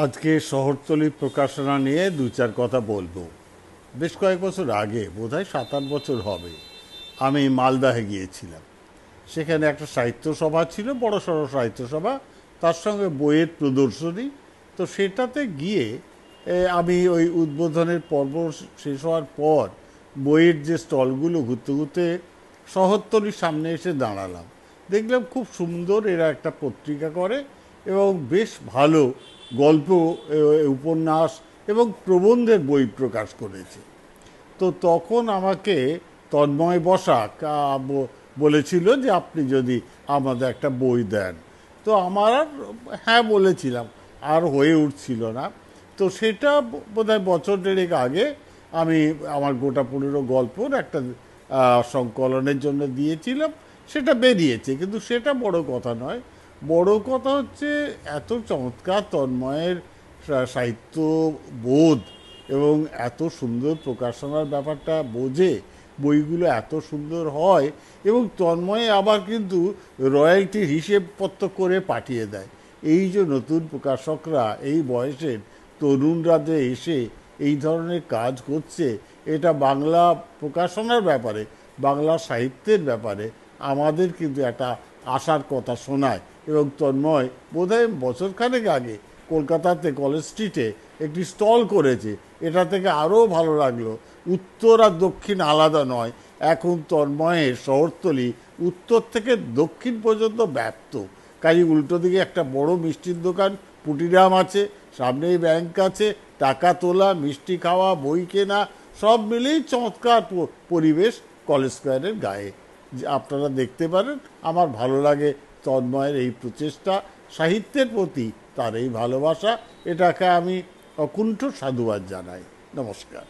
আজকে শহরতলি প্রকাশনা নিয়ে দু চার কথা বলবো। বেশ কয়েক বছর আগে, বোধহয় 7-8 বছর হবে, আমি মালদাহে গিয়েছিলাম। সেখানে একটা সাহিত্য সভা ছিল, বড় সড়ো সাহিত্য সভা, তার সঙ্গে বইয়ের প্রদর্শনী। তো সেটাতে গিয়ে আমি ওই উদ্বোধনের পর্ব শেষ হওয়ার পর বইয়ের যে স্টলগুলো ঘুরতে ঘুরতে শহরতলির সামনে এসে দাঁড়ালাম। দেখলাম খুব সুন্দর এরা একটা পত্রিকা করে এবং বেশ ভালো গল্প, উপন্যাস এবং প্রবন্ধের বই প্রকাশ করেছে। তো তখন আমাকে তন্ময় বসাক বলেছিল যে আপনি যদি আমাদের একটা বই দেন। তো আমার হ্যাঁ বলেছিলাম, আর হয়ে উঠছিল না। তো সেটা বোধহয় বছর দেড়েক আগে আমি আমার গোটা 15 গল্পর একটা সংকলনের জন্য দিয়েছিলাম। সেটা বেরিয়েছে, কিন্তু সেটা বড় কথা নয়। বড় কথা হচ্ছে এত চমৎকার তন্ময়ের সাহিত্য বোধ এবং এত সুন্দর প্রকাশনার ব্যাপারটা বোঝে, বইগুলো এত সুন্দর হয় এবং তন্ময়ে আবার কিন্তু রয়্যালটির হিসেবপত্র করে পাঠিয়ে দেয়। এই যে নতুন প্রকাশকরা এই বয়সের তরুণরা যে এসে এই ধরনের কাজ করছে, এটা বাংলা প্রকাশনার ব্যাপারে, বাংলা সাহিত্যের ব্যাপারে আমাদের কিন্তু একটা আশার কথা শোনায়। এবং তন্ময় বোধহয় বছরখানেক আগে কলকাতাতে কলেজ স্ট্রিটে একটি স্টল করেছে। এটা থেকে আরও ভালো লাগলো, উত্তর আর দক্ষিণ আলাদা নয়। এখন তন্ময়ের শহরতলি উত্তর থেকে দক্ষিণ পর্যন্ত ব্যাপ্ত। কাজে উল্টো দিকে একটা বড় মিষ্টির দোকান পুটিরাম আছে, সামনেই ব্যাংক আছে, টাকা তোলা, মিষ্টি খাওয়া, বই কেনা, সব মিলেই চমৎকার পরিবেশ কলেজ স্কোয়ারের গায়ে। যে আপনারা দেখতে পারেন। আমার ভালো লাগে তন্ময়ের এই প্রচেষ্টা, সাহিত্যের প্রতি তার এই ভালোবাসা, এটাকে আমি অকুণ্ঠ সাধুবাদ জানাই। নমস্কার।